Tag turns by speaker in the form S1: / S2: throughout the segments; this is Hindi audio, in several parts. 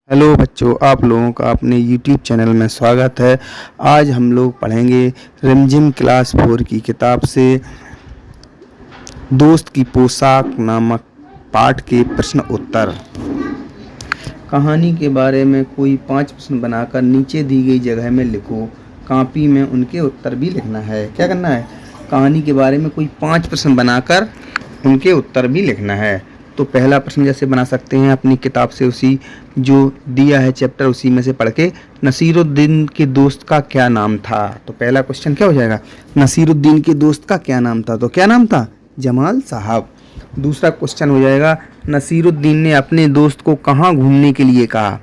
S1: हेलो बच्चों, आप लोगों का अपने YouTube चैनल में स्वागत है। आज हम लोग पढ़ेंगे रिमझिम क्लास 4 की किताब से दोस्त की पोशाक नामक पाठ के प्रश्न उत्तर। कहानी के बारे में कोई 5 प्रश्न बनाकर नीचे दी गई जगह में लिखो। कॉपी में उनके उत्तर भी लिखना है। क्या करना है? कहानी के बारे में कोई 5 प्रश्न बनाकर उनके उत्तर भी लिखना है। तो पहला प्रश्न जैसे बना सकते हैं अपनी किताब से, उसी जो दिया है चैप्टर उसी में से पढ़ के। नसीरुद्दीन के दोस्त का क्या नाम था? तो पहला क्वेश्चन क्या हो जाएगा? नसीरुद्दीन के दोस्त का क्या नाम था? तो क्या नाम था? जमाल साहब। दूसरा क्वेश्चन हो जाएगा, नसीरुद्दीन ने अपने दोस्त को कहाँ घूमने के लिए कहा?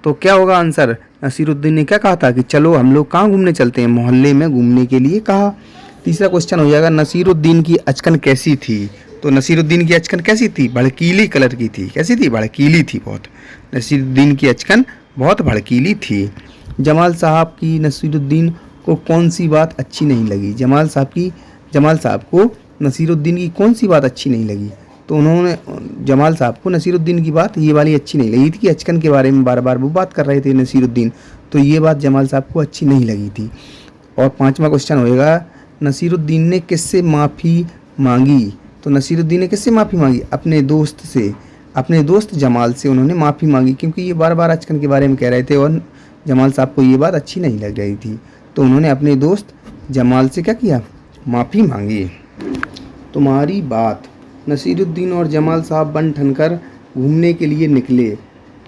S1: तो क्या होगा आंसर? नसीरुद्दीन ने क्या कहा था कि चलो हम लोग कहाँ घूमने चलते हैं? मोहल्ले में घूमने के लिए कहा। तीसरा क्वेश्चन हो जाएगा, नसीरुद्दीन की अचकन कैसी थी? तो नसीरुद्दीन की अचकन कैसी थी? भड़कीली कलर की थी। कैसी थी? भड़कीली थी बहुत। नसीरुद्दीन की अचकन बहुत भड़कीली थी। जमाल साहब की नसीरुद्दीन को कौन सी बात अच्छी नहीं लगी? जमाल साहब को नसीरुद्दीन की कौन सी बात अच्छी नहीं लगी? तो उन्होंने जमाल साहब को नसीरुद्दीन की बात ये वाली अच्छी नहीं लगी थी कि अचकन के बारे में बार बार वो बात कर रहे थे नसीरुद्दीन, तो ये बात जमाल साहब को अच्छी नहीं लगी थी। और पांचवा क्वेश्चन होएगा, नसीरुद्दीन ने किससे माफ़ी मांगी? तो नसीरुद्दीन ने किससे माफ़ी मांगी? अपने दोस्त से, अपने दोस्त जमाल से उन्होंने माफ़ी मांगी, क्योंकि ये बार बार अचकन के बारे में कह रहे थे और जमाल साहब को ये बात अच्छी नहीं लग रही थी, तो उन्होंने अपने दोस्त जमाल से क्या किया? माफ़ी मांगी। तुम्हारी बात। नसीरुद्दीन और जमाल साहब बन ठनकर घूमने के लिए निकले।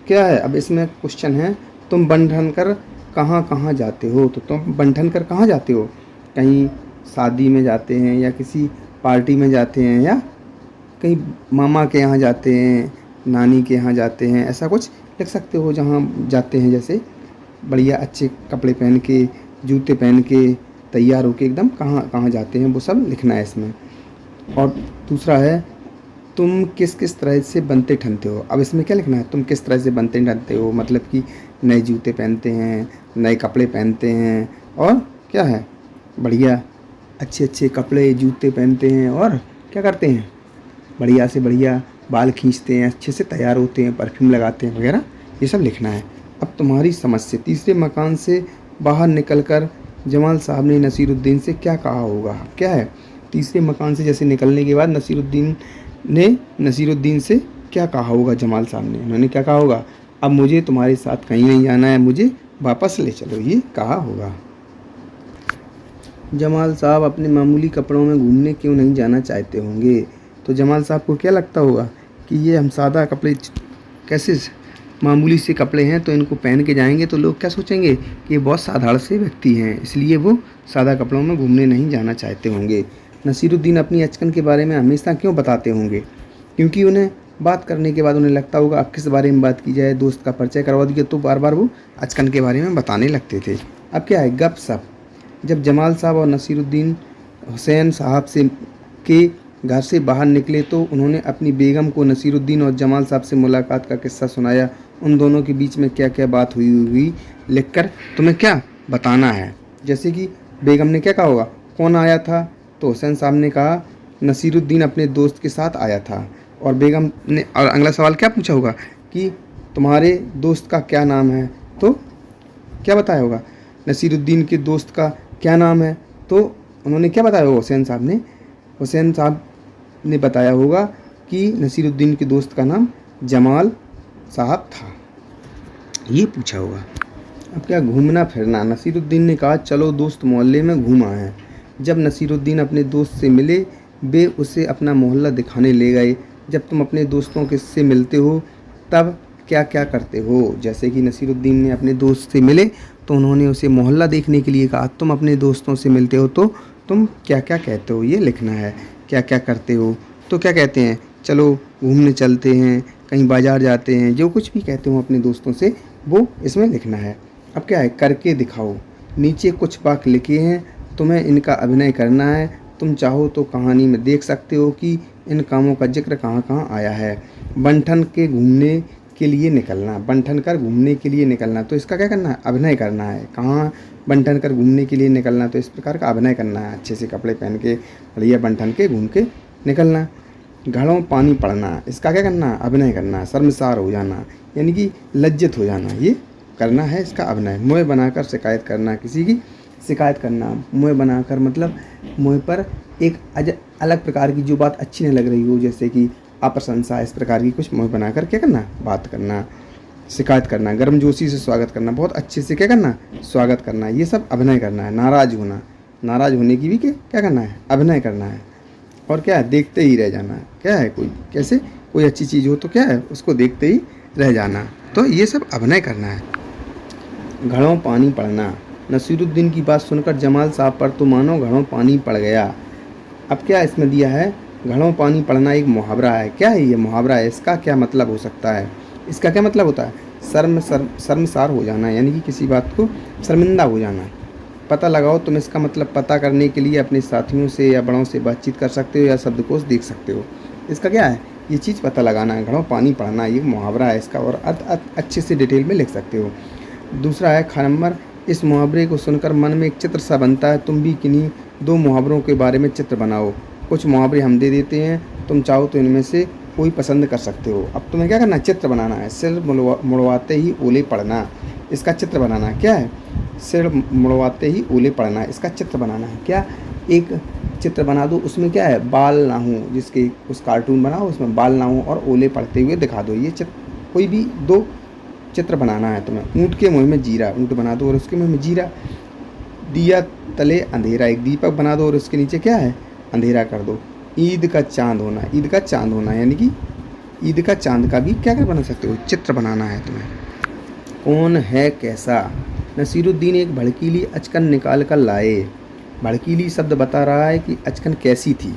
S1: क्या है? अब इसमें क्वेश्चन है, तुम बन ठनकर कहाँ कहाँ जाते हो? तो तुम बन ठनकर कहाँ जाते हो? कहीं शादी में जाते हैं, या किसी पार्टी में जाते हैं, या कहीं मामा के यहाँ जाते हैं, नानी के यहाँ जाते हैं, ऐसा कुछ लिख सकते हो जहाँ जाते हैं। जैसे बढ़िया अच्छे कपड़े पहन के, जूते पहन के, तैयार होके एकदम कहाँ कहाँ जाते हैं, वो सब लिखना है इसमें। और दूसरा है, तुम किस किस तरह से बनते ठनते हो? अब इसमें क्या लिखना है? तुम किस तरह से बनते ठनते हो, मतलब कि नए जूते पहनते हैं, नए कपड़े पहनते हैं, और क्या है, बढ़िया अच्छे अच्छे कपड़े जूते पहनते हैं, और क्या करते हैं? बढ़िया से बढ़िया बाल खींचते हैं, अच्छे से तैयार होते हैं, परफ्यूम लगाते हैं वगैरह, ये सब लिखना है। अब तुम्हारी समझ से, तीसरे मकान से बाहर निकलकर जमाल साहब ने नसीरुद्दीन से क्या कहा होगा? क्या है? तीसरे मकान से जैसे निकलने के बाद नसीरुद्दीन से क्या कहा होगा? जमाल साहब ने, उन्होंने क्या कहा होगा? अब मुझे तुम्हारे साथ कहीं नहीं जाना है, मुझे वापस ले चलो, ये कहा होगा। जमाल साहब अपने मामूली कपड़ों में घूमने क्यों नहीं जाना चाहते होंगे? तो जमाल साहब को क्या लगता होगा कि ये हम सादा कपड़े, कैसे मामूली से कपड़े हैं, तो इनको पहन के जाएंगे तो लोग क्या सोचेंगे कि ये बहुत साधारण से व्यक्ति हैं, इसलिए वो सादा कपड़ों में घूमने नहीं जाना चाहते होंगे। नसीरुद्दीन अपनी अचकन के बारे में हमेशा क्यों बताते होंगे? क्योंकि उन्हें बात करने के बाद उन्हें लगता होगा अब किस बारे में बात की जाए, दोस्त का परिचय करवा दिया तो बार बार वो अचकन के बारे में बताने लगते थे। अब क्या है? गपशप। जब जमाल साहब और नसीरुद्दीन हुसैन साहब के घर से बाहर निकले तो उन्होंने अपनी बेगम को नसीरुद्दीन और जमाल साहब से मुलाकात का किस्सा सुनाया। उन दोनों के बीच में क्या क्या बात हुई लिखकर तुम्हें क्या बताना है। जैसे कि बेगम ने क्या कहा होगा? कौन आया था? तो हुसैन साहब ने कहा नसीरुद्दीन अपने दोस्त के साथ आया था। और बेगम ने, और अगला सवाल क्या पूछा होगा कि तुम्हारे दोस्त का क्या नाम है? तो क्या बताया होगा? नसीरुद्दीन के दोस्त का क्या नाम है? तो उन्होंने क्या बताया होगा? हुसैन साहब ने बताया होगा कि नसीरुद्दीन के दोस्त का नाम जमाल साहब था, ये पूछा होगा। अब क्या? घूमना फिरना। नसीरुद्दीन ने कहा चलो दोस्त मोहल्ले में घूम आए हैं। जब नसीरुद्दीन अपने दोस्त से मिले, वे उसे अपना मोहल्ला दिखाने ले गए। जब तुम अपने दोस्तों के से मिलते हो तब क्या क्या करते हो? जैसे कि नसीरुद्दीन ने अपने दोस्त से मिले तो उन्होंने उसे मोहल्ला देखने के लिए कहा। तुम अपने दोस्तों से मिलते हो तो तुम क्या क्या कहते हो, ये लिखना है। क्या क्या करते हो तो क्या कहते हैं? चलो घूमने चलते हैं, कहीं बाजार जाते हैं, जो कुछ भी कहते हो अपने दोस्तों से वो इसमें लिखना है। अब क्या है? करके दिखाओ। नीचे कुछ वाक्य लिखे हैं, तुम्हें इनका अभिनय करना है। तुम चाहो तो कहानी में देख सकते हो कि इन कामों का जिक्र कहाँ कहाँ आया है। बंठन के घूमने के लिए निकलना, बंठन कर घूमने के लिए निकलना, तो इसका क्या करना है? अभिनय करना है। कहाँ बंठन कर घूमने के लिए निकलना, तो इस प्रकार का अभिनय करना है। अच्छे से कपड़े पहन के बढ़िया बंठन के घूम के निकलना। घड़ों पानी पड़ना, इसका क्या करना है? अभिनय करना है। शर्मसार हो जाना, यानी कि लज्जित हो जाना, ये करना है इसका अभिनय। मुँह बनाकर शिकायत करना, किसी की शिकायत करना। मुँह बनाकर मतलब मुँह पर एक अलग प्रकार की जो बात अच्छी नहीं लग रही हो, जैसे कि अप्रशंसा, इस प्रकार की कुछ मुँह बनाकर क्या करना, बात करना, शिकायत करना। गर्मजोशी से स्वागत करना, बहुत अच्छे से क्या करना, स्वागत करना, ये सब अभिनय करना है। नाराज़ होना, नाराज़ होने की भी क्या करना है, अभिनय करना है। और क्या है, देखते ही रह जाना। क्या है, कोई कैसे कोई अच्छी चीज़ हो तो क्या है, उसको देखते ही रह जाना, तो ये सब अभिनय करना है। घड़ों पानी पड़ना, नसीरुद्दीन की बात सुनकर जमाल साहब पर तो मानो घड़ों पानी पड़ गया। अब क्या इसमें दिया है, घड़ों पानी पड़ना एक मुहावरा है। क्या है ये मुहावरा है, इसका क्या मतलब हो सकता है, इसका क्या मतलब होता है, शर्मसार हो जाना, यानी कि किसी बात को शर्मिंदा हो जाना। पता लगाओ, तुम इसका मतलब पता करने के लिए अपने साथियों से या बड़ों से बातचीत कर सकते हो या शब्दकोश देख सकते हो। इसका क्या है, ये चीज़ पता लगाना है। घड़ों पानी पड़ना ये मुहावरा है इसका, और अर्थ अच्छे से डिटेल में लिख सकते हो। दूसरा है ख नंबर, इस मुहावरे को सुनकर मन में एक चित्र सा बनता है। तुम भी किन्हीं 2 मुहावरों के बारे में चित्र बनाओ। कुछ मुहावरे हम दे देते हैं, तुम चाहो तो इनमें से कोई पसंद कर सकते हो। अब तुम्हें क्या करना है, चित्र बनाना है। सिर मुड़वाते ही ओले पड़ना, इसका चित्र बनाना है। क्या है, सिर मुड़वाते ही ओले पड़ना, इसका चित्र बनाना है। क्या, एक चित्र बना दो, उसमें क्या है, बाल ना हो, जिसके उस कार्टून बनाओ उसमें बाल ना हो और ओले पड़ते हुए दिखा दो। ये चित्र, कोई भी 2 चित्र बनाना है तुम्हें। ऊँट के मुँह में जीरा, ऊँट बना दो और उसके मुँह में जीरा। दिया तले अंधेरा, एक दीपक बना दो और उसके नीचे क्या है, अंधेरा कर दो। ईद का चांद होना, ईद का चांद होना, यानी कि ईद का चांद का भी क्या बना सकते हो, चित्र बनाना है तुम्हें। कौन है कैसा, नसीरुद्दीन एक भड़कीली अचकन निकाल कर लाए। भड़कीली शब्द बता रहा है कि अचकन कैसी थी।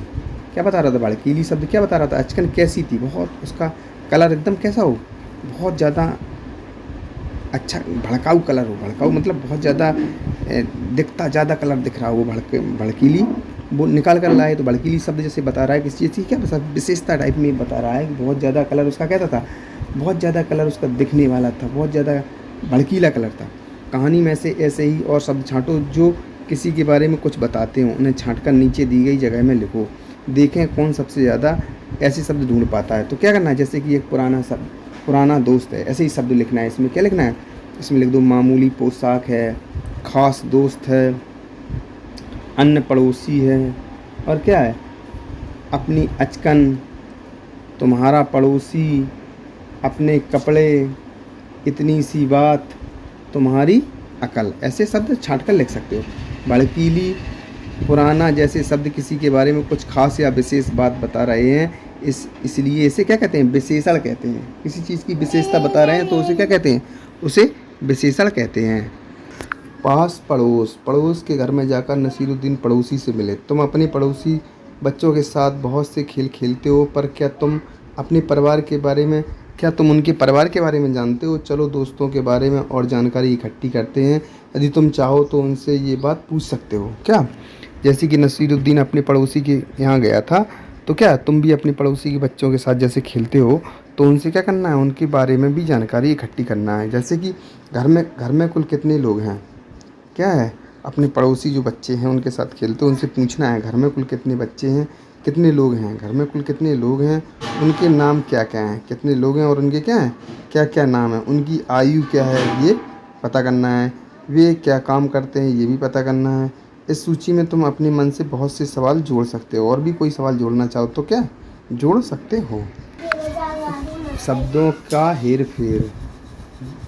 S1: क्या बता रहा था, भड़कीली शब्द क्या बता रहा था, अचकन कैसी थी, बहुत उसका कलर एकदम कैसा हो, बहुत ज़्यादा अच्छा भड़काऊ कलर हो। भड़काऊ मतलब बहुत ज़्यादा दिखता, ज़्यादा कलर दिख रहा हो, वो भड़कीली वो निकाल कर लाए। तो भड़कीली शब्द जैसे बता रहा है किसी चीज़ की क्या विशेषता टाइप में बता रहा है कि बहुत ज़्यादा कलर उसका कैसा था, बहुत ज़्यादा कलर उसका दिखने वाला था, बहुत ज़्यादा भड़कीला कलर था। कहानी में से ऐसे ही और शब्द छांटो जो किसी के बारे में कुछ बताते हो, उन्हें छांटकर नीचे दी गई जगह में लिखो। देखें कौन सबसे ज़्यादा ऐसे शब्द ढूंढ पाता है। तो क्या करना है, जैसे कि एक पुराना दोस्त है, ऐसे ही शब्द लिखना है। इसमें क्या लिखना है, इसमें लिख दो मामूली पोशाक है, ख़ास दोस्त है, अन्य पड़ोसी है, और क्या है, अपनी अचकन, तुम्हारा पड़ोसी, अपने कपड़े, इतनी सी बात, तुम्हारी अकल। ऐसे शब्द छांट कर लिख सकते हो। भड़कीली, पुराना जैसे शब्द किसी के बारे में कुछ खास या विशेष बात बता रहे हैं, इसलिए इसे क्या कहते हैं, विशेषण कहते हैं। किसी चीज़ की विशेषता बता रहे हैं तो उसे क्या कहते हैं, उसे विशेषण कहते हैं। पास पड़ोस, पड़ोस के घर में जाकर नसीरुद्दीन पड़ोसी से मिले। तुम अपने पड़ोसी बच्चों के साथ बहुत से खेल खेलते हो, पर क्या तुम अपने परिवार के बारे में, क्या तुम उनके परिवार के बारे में जानते हो। चलो दोस्तों के बारे में और जानकारी इकट्ठी करते हैं। यदि तुम चाहो तो उनसे ये बात पूछ सकते हो। क्या, जैसे कि नसीरुद्दीन अपने पड़ोसी के यहाँ गया था, तो क्या तुम भी अपने पड़ोसी के बच्चों के साथ जैसे खेलते हो, तो उनसे क्या करना है, उनके बारे में भी जानकारी इकट्ठी करना है। जैसे कि घर में कुल कितने लोग हैं, क्या है, अपने पड़ोसी जो बच्चे हैं उनके साथ खेलते हो, उनसे पूछना है घर में कुल कितने बच्चे हैं, कितने लोग हैं, घर में कुल कितने लोग हैं, उनके नाम क्या क्या हैं, कितने लोग हैं और उनके क्या हैं, क्या क्या नाम है, उनकी आयु क्या है, ये पता करना है। वे क्या काम करते हैं, ये भी पता करना है। इस सूची में तुम अपने मन से बहुत से सवाल जोड़ सकते हो, और भी कोई सवाल जोड़ना चाहो तो क्या जोड़ सकते हो। शब्दों का हेर फेर,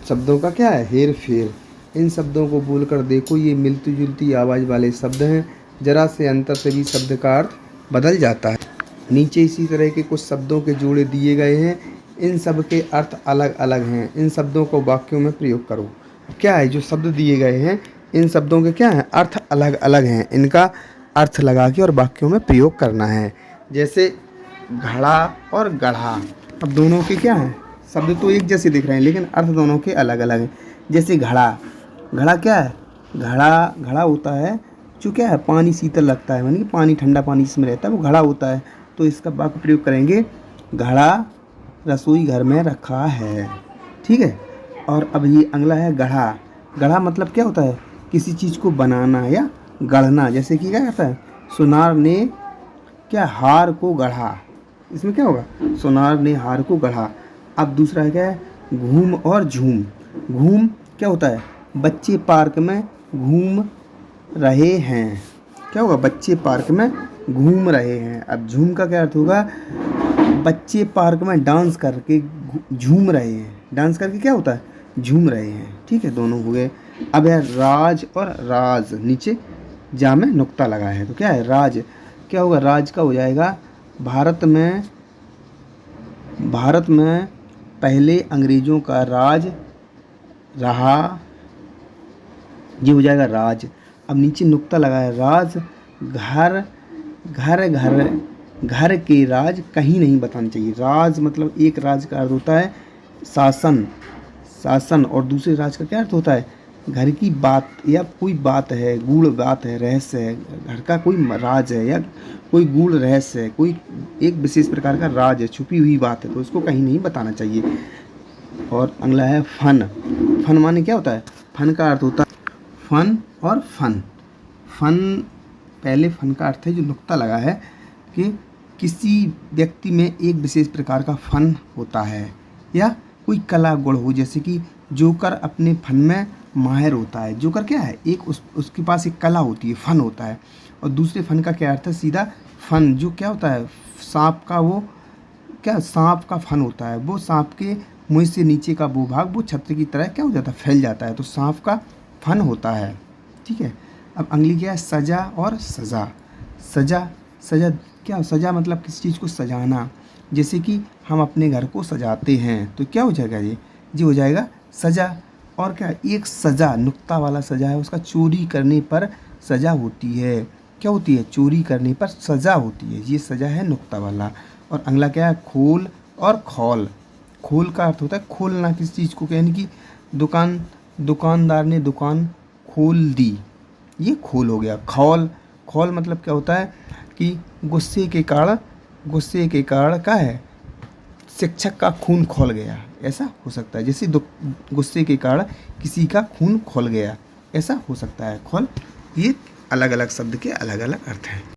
S1: शब्दों का क्या है, हेर फेर। इन शब्दों को बोलकर देखो, ये मिलती जुलती आवाज़ वाले शब्द हैं, जरा से अंतर से भी शब्द का अर्थ बदल जाता है। नीचे इसी तरह के कुछ शब्दों के जोड़े दिए गए हैं, इन सब के अर्थ अलग अलग हैं। इन शब्दों को वाक्यों में प्रयोग करो। क्या है, जो शब्द दिए गए हैं इन शब्दों के क्या हैं, अर्थ अलग अलग हैं, इनका अर्थ लगा के और वाक्यों में प्रयोग करना है। जैसे घड़ा और गढ़ा, अब दोनों के क्या हैं, शब्द तो एक जैसे दिख रहे हैं लेकिन अर्थ दोनों के अलग अलग हैं। जैसे घड़ा, घड़ा क्या है, घड़ा होता है जो क्या है, पानी शीतल लगता है, यानी कि पानी, ठंडा पानी जिसमें रहता है वो घड़ा होता है। तो इसका वाक्य प्रयोग करेंगे, घड़ा रसोई घर में रखा है। ठीक है। और अब ये अगला है गढ़ा। गढ़ा मतलब क्या होता है, किसी चीज़ को बनाना या गढ़ना। जैसे कि क्या कहता है, सुनार ने क्या हार को गढ़ा, इसमें क्या होगा, सुनार ने हार को गढ़ा। अब दूसरा है क्या है, घूम और झूम। घूम क्या होता है, बच्चे पार्क में घूम रहे हैं। क्या होगा, बच्चे पार्क में घूम रहे हैं। अब झूम का क्या अर्थ होगा, बच्चे पार्क में डांस करके झूम रहे हैं। डांस करके क्या होता है, झूम रहे हैं। ठीक है, दोनों हो गए। अब है राज और राज, नीचे जा में नुक्ता लगा है तो क्या है, राज। क्या होगा, राज का हो जाएगा, भारत में पहले अंग्रेजों का राज रहा, ये हो जाएगा राज। अब नीचे नुक्ता लगा है, राज घर घर घर घर के राज कहीं नहीं बताने चाहिए। राज मतलब एक राज का अर्थ होता है शासन, और दूसरे राज का क्या अर्थ होता है, घर की बात या कोई बात है, गूढ़ बात है, रहस्य है, घर का कोई राज है या कोई गूढ़ रहस्य है, कोई एक विशेष प्रकार का राज है, छुपी हुई बात है, तो उसको कहीं नहीं बताना चाहिए। और अगला है फन। फन माने क्या होता है, फन का अर्थ होता है फन और फन। पहले फन का अर्थ है जो नुक्ता लगा है कि किसी व्यक्ति में एक विशेष प्रकार का फन होता है या कोई कला गुण हो, जैसे कि जोकर अपने फन में माहिर होता है। जोकर क्या है, एक उसके पास एक कला होती है, फन होता है। और दूसरे फन का क्या अर्थ है, सीधा फन जो क्या होता है, सांप का फन होता है। वो सांप के मुंह से नीचे का वो भाग वो छत्र की तरह क्या हो जाता है, फैल जाता है, तो सांप का फन होता है। ठीक है, अब अगली क्या है, सजा और सजा। सजा क्या, सजा मतलब किसी चीज़ को सजाना, जैसे कि हम अपने घर को सजाते हैं तो क्या हो जाएगा, ये हो जाएगा सजा। और क्या, एक सजा, नुक्ता वाला सजा है, उसका चोरी करने पर सजा होती है। क्या होती है, चोरी करने पर सजा होती है, ये सजा है नुक्ता वाला। और अगला क्या है, खोल और खौल। खोल का अर्थ होता है खोलना किसी चीज़ को, यानी कि दुकानदार ने दुकान खोल दी, ये खोल हो गया। खौल मतलब क्या होता है कि गुस्से के कारण क्या है, शिक्षक का खून खौल गया, ऐसा हो सकता है। जैसे गुस्से के कारण किसी का खून खौल गया, ऐसा हो सकता है। खौल, ये अलग अलग शब्द के अलग अलग अर्थ हैं।